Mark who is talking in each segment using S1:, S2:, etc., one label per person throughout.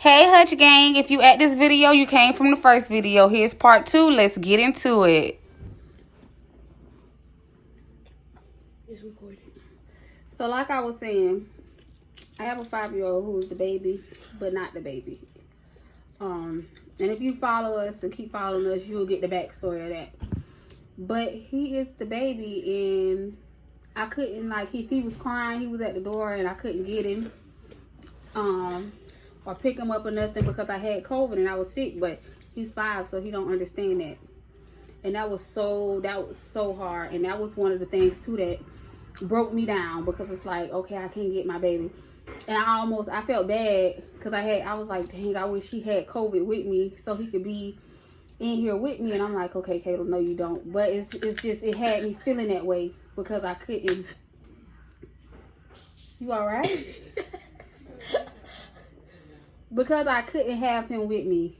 S1: Hey Hutch Gang, if you at this video, you came from the first video. Here's part 2. Let's get into it.
S2: It's recording.
S1: So like I was saying, I have a 5-year-old who's the baby, but not the baby. And if you follow us and keep following us, you'll get the backstory of that. But he is the baby, and I couldn't, like, if he was crying, he was at the door, and I couldn't get him. Or pick him up or nothing because I had COVID and I was sick, but he's 5, so he don't understand that. And that was so hard. And that was one of the things too that broke me down, because it's like, okay, I can't get my baby. And I felt bad because I was like, dang, I wish he had COVID with me so he could be in here with me. And I'm like, okay, Caleb, no you don't. But it's just, it had me feeling that way because I couldn't. You all right? Because I couldn't have him with me.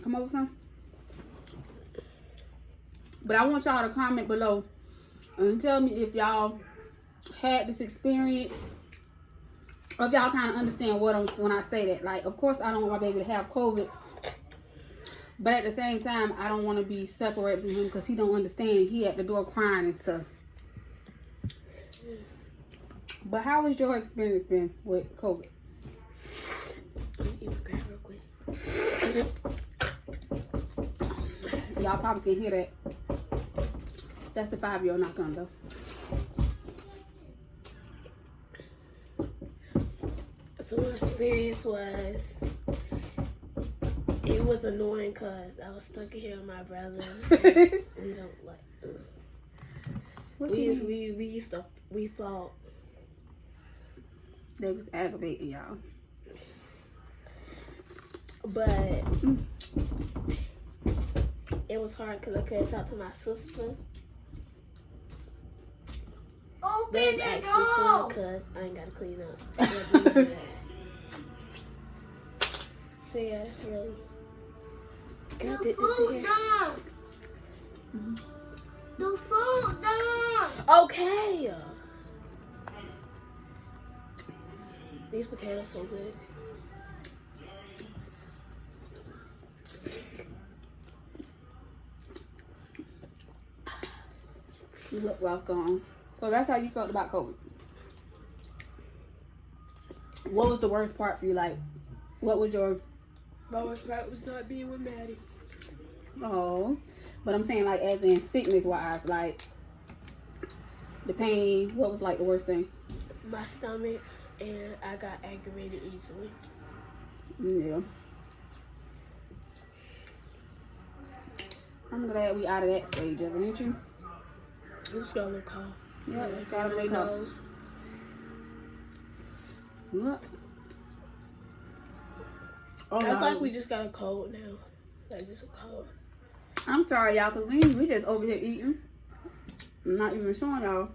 S1: Come over, son. But I want y'all to comment below and tell me if y'all had this experience, or if y'all kind of understand when I say that. Like, of course, I don't want my baby to have COVID, but at the same time, I don't want to be separated from him because he don't understand. He at the door crying and stuff. But how has your experience been with COVID? Y'all probably can hear that. That's the 5-year-old knocking on the door.
S2: So my experience was, it was annoying because I was stuck in here with my brother. We don't like. We fought.
S1: They was aggravating y'all.
S2: But it was hard because I couldn't talk to my sister. But it's actually fun because I ain't got to clean up. So yeah, that's really. Can I put this in here?
S3: The food down.
S2: Okay. These potatoes so good.
S1: Look what's gone. So that's how you felt about COVID. What was the worst part for you? Like, what was your...
S2: My worst part was not being with Maddie.
S1: Oh. But I'm saying, like, as in sickness-wise, like, the pain, what was, like, the worst thing?
S2: My stomach, and I got aggravated easily.
S1: Yeah. I'm glad we out of that stage of it, ain't you?
S2: I just got a little cough.
S1: Yeah, just got a little cough. Look. Oh,
S2: I feel like we just got a cold now. Like, just a cold.
S1: I'm sorry, y'all, because we just over here eating. I'm not even showing y'all.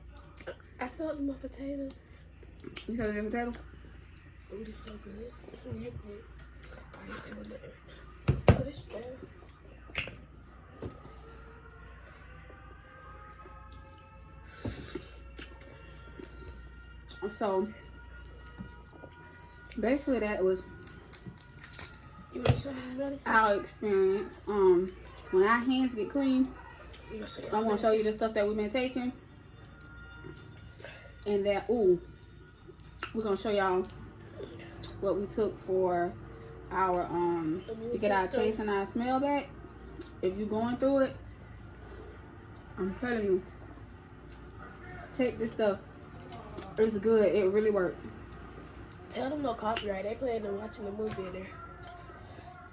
S2: I felt my potato.
S1: You said the potato?
S2: Oh, this is so good. Oh, you're good. Oh, this is fair.
S1: So, basically that was our experience. When our hands get clean, I want to show you the stuff that we've been taking. And that, we're going to show y'all what we took for our, to get our taste and our smell back. If you're going through it, I'm telling you, take this stuff. It's good. It really worked.
S2: Tell them no copyright. They planning on watching the movie in there.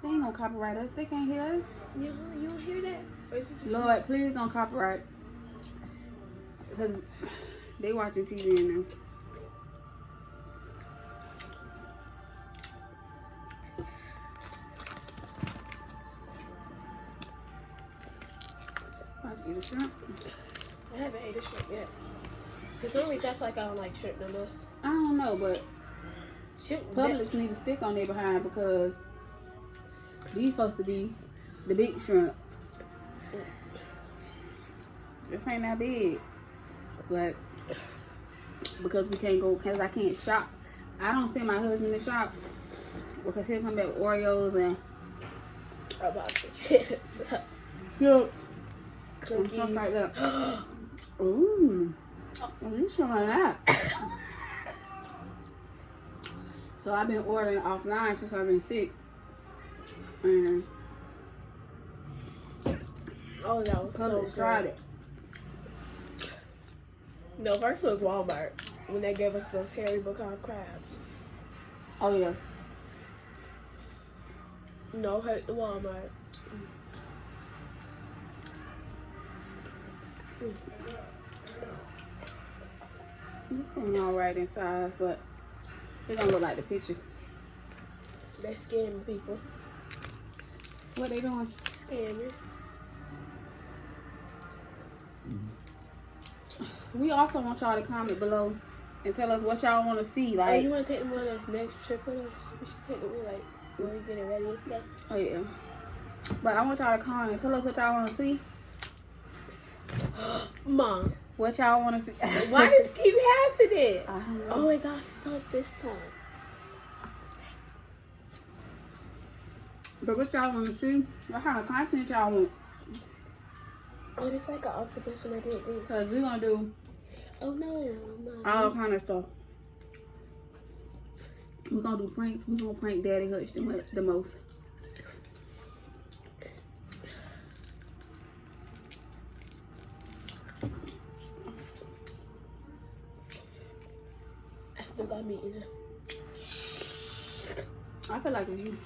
S1: They ain't gonna copyright us. They can't hear us.
S2: You don't hear that?
S1: Lord, please don't copyright. Because they watching TV in there. About to eat a shrimp.
S2: I haven't ate a shrimp yet. For some reason, that's like I don't like shrimp no more.
S1: I don't know, but
S2: Shrimp,
S1: Publix need to stick on their behind, because these supposed to be the big shrimp. This ain't that big, but because we can't go, because I can't shop. I don't send my husband to shop because he'll come back with Oreos and
S2: about the chips,
S1: chips,
S2: cookies.
S1: and stuff like that. Ooh, you showing that? So I've been ordering offline since I've been sick. And
S2: Oh, that was so
S1: tried
S2: good.
S1: it.
S2: No, first was Walmart when they gave us those hairy pecan crabs.
S1: Oh yeah.
S2: No hurt the Walmart.
S1: This ain't alright in size, but it don't look like the picture.
S2: They're scamming people.
S1: What they doing?
S2: Scamming.
S1: We also want y'all to comment below and tell us what y'all want to see.
S2: Oh,
S1: Like,
S2: you want to take them on this next trip with us? We should take them like when we getting ready and stuff.
S1: oh yeah. But I want y'all to comment and tell us what y'all want to see.
S2: Mom,
S1: What y'all want to see?
S2: why does this keep happening?
S1: I don't know.
S2: Oh, it got stuck this time.
S1: But what y'all want to see? What kind of content y'all want?
S2: Oh, it's like an octopus when I did this.
S1: Because we're going to do
S2: Oh no, Mom.
S1: all kind of stuff. We're going to do pranks. We're going to prank Daddy Hutch the most.
S2: I still got meat in it.
S1: I feel like if you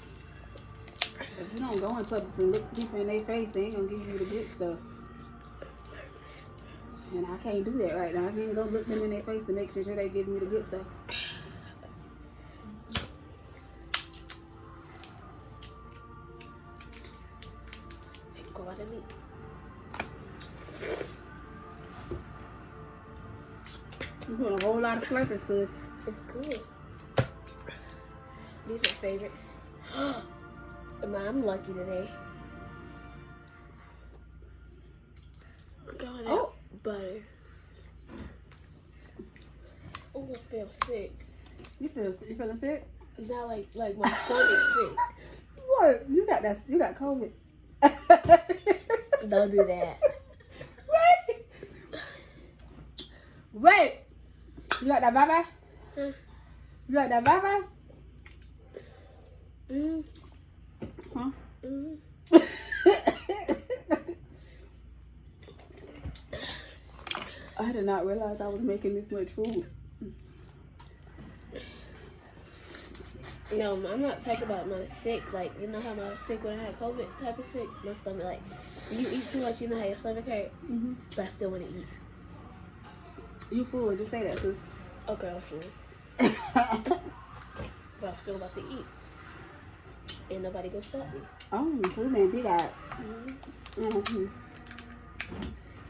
S1: don't go in public and look people in their face, they ain't going to give you the good stuff. And I can't do that right now. I can't go look them in their face to make sure they give me the good stuff.
S2: Go out of meat.
S1: You put a whole lot of slurping, sis.
S2: It's good. These are my favorites. Mom, I'm lucky today. Going out.
S1: Oh.
S2: Butter. Oh, I feel sick.
S1: You feeling sick?
S2: Not like my stomach's sick.
S1: What? You got that? You got COVID.
S2: Don't do that.
S1: Wait. You got that bye-bye?
S2: Huh?
S1: You got that bye-bye?
S2: Mm.
S1: Huh?
S2: Mm.
S1: I did not realize I was making this much food.
S2: You know, I'm not talking about my sick. Like, you know how my sick when I had COVID type of sick? My stomach, like, when you eat too much, you know how your stomach hurt?
S1: Mm-hmm.
S2: But I still want to eat.
S1: You fool, just say that, sis.
S2: Okay, I'm full. But I'm still about to eat. Ain't nobody gonna stop me.
S1: Oh, food man, big eye.
S2: Mm-hmm.
S1: Mm-hmm.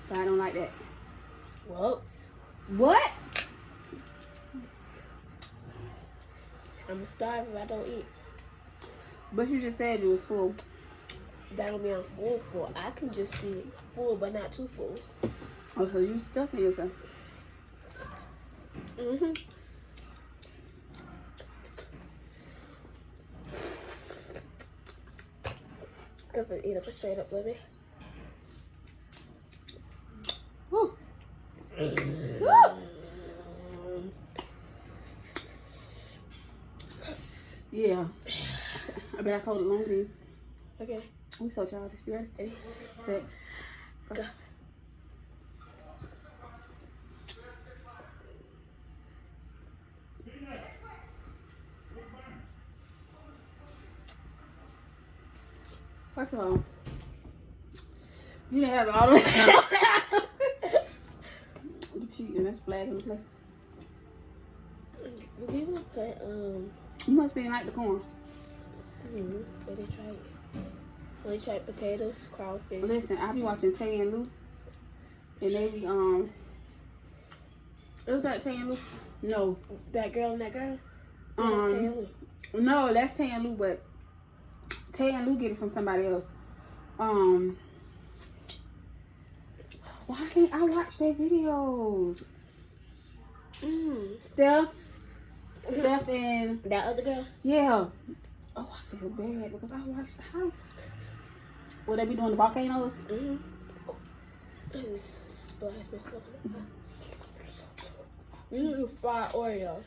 S1: But I don't like that.
S2: Well,
S1: What?
S2: I'm gonna starve if I don't eat.
S1: But you just said you was full.
S2: That don't mean I'm full. I can just be full, but not too full.
S1: Oh, so you stuffing yourself.
S2: Mm-hmm. I'm gonna eat up a straight up living.
S1: Woo. Woo. Yeah. I bet I called it longer.
S2: Okay.
S1: We so childish. You ready?
S2: Ready?
S1: Set.
S2: Go.
S1: First of all, you didn't have it all the way. You cheating. That's flag in the play.
S2: We will put
S1: You must be like the corn.
S2: What they try? They tried potatoes, crawfish.
S1: Listen, I be watching Tay and Lou, and they be it was that Tay and Lou? No,
S2: That girl and that girl.
S1: no, that's Tay and Lou, but Tay and Lou get it from somebody else. Why can't I watch their videos? Steph and
S2: that other girl.
S1: Yeah. Oh, I feel bad because I watched how. Will they be doing the volcanoes?
S2: Mm-hmm. I just splashed myself. You need to fry Oreos.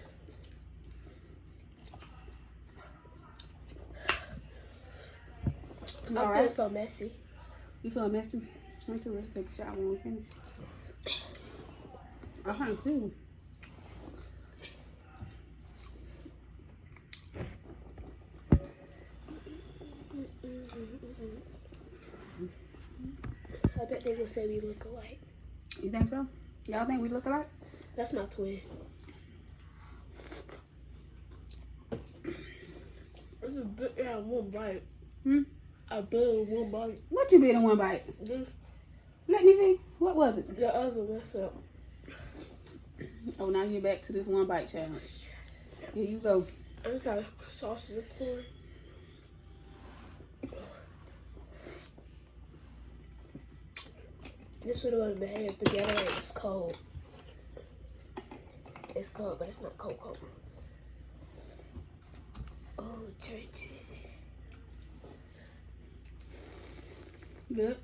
S2: I feel so messy.
S1: You feel messy? Me too. Let's take a shower when we finish. I can't see.
S2: I bet they gonna say we look alike.
S1: You think so? Y'all think we look alike?
S2: That's my twin. It's a bit in one bite. I bit in one bite.
S1: What you bit in one bite?
S2: This,
S1: Let me see. What was it?
S2: the other mess up.
S1: Oh, now you're back to this one bite challenge. Here you go.
S2: I just got sauce in the corn. This would have been better if the Gatorade was cold. It's cold, but it's not cold. Oh, drink it.
S1: Good.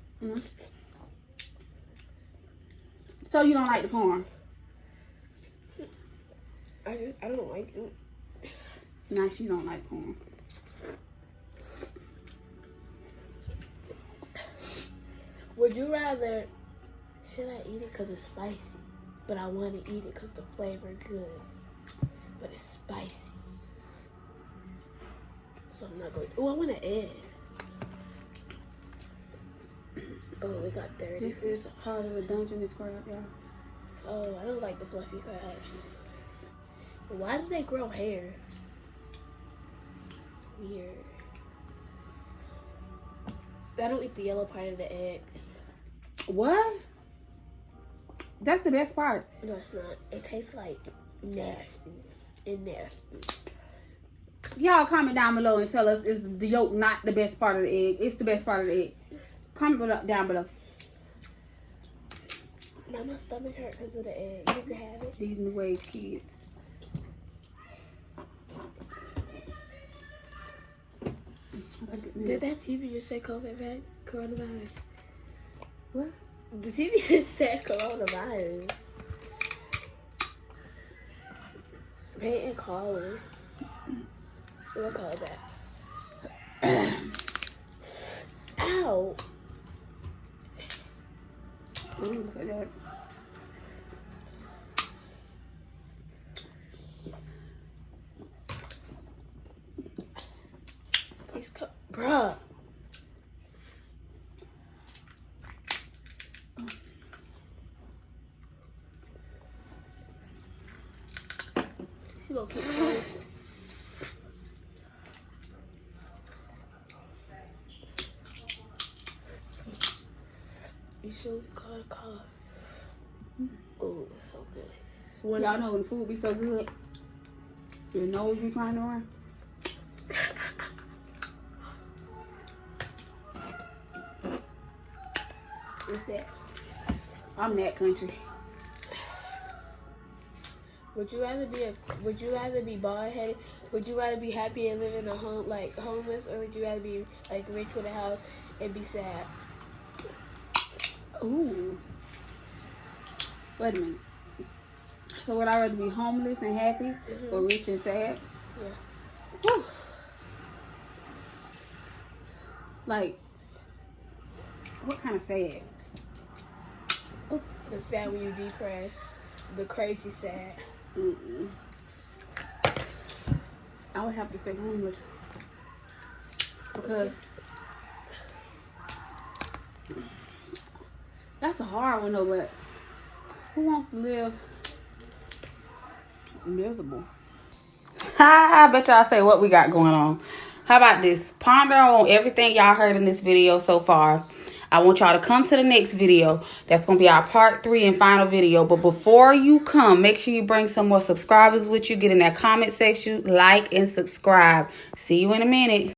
S1: So you don't like the corn?
S2: I don't like it.
S1: Nah, she don't like corn.
S2: Would you rather? Should I eat it because it's spicy? But I want to eat it because the flavor good. But it's spicy. So I'm not going. Oh, I want an egg. Oh, it got dirty.
S1: This is part of the Dungeness crab, y'all.
S2: Oh, I don't like the fluffy crabs. Why do they grow hair? Weird. I don't eat the yellow part of the egg.
S1: What? That's the best part.
S2: No, it's not. It tastes like nasty. And nasty.
S1: Y'all comment down below and tell us, is the yolk not the best part of the egg? It's the best part of the egg. Comment down below.
S2: Now my stomach hurt because of the egg. You can have it.
S1: These new age kids.
S2: Did that TV just say COVID, coronavirus?
S1: What?
S2: The TV just said coronavirus. Peyton calling. We'll call it back. Ow.
S1: Ooh, look at that.
S2: Bruh. She gonna keep calling. You should call a car. Oh, it's so good.
S1: Y'all know when the food be so good, your nose be trying to run. What's that? I'm that country.
S2: Would you rather be bald headed? Would you rather be happy and live in a home like homeless, or would you rather be like rich with a house and be sad?
S1: Ooh. Wait a minute. So would I rather be homeless and happy or rich and sad?
S2: Yeah.
S1: Whew. Like, what kind of sad?
S2: The sad when you depressed. The crazy sad.
S1: Mm-mm. I would have to say homeless. Because that's a hard one though, but who wants to live miserable? I bet y'all say what we got going on. How about this? Ponder on everything y'all heard in this video so far. I want y'all to come to the next video. That's going to be our part 3 and final video. But before you come, make sure you bring some more subscribers with you. Get in that comment section, like, and subscribe. See you in a minute.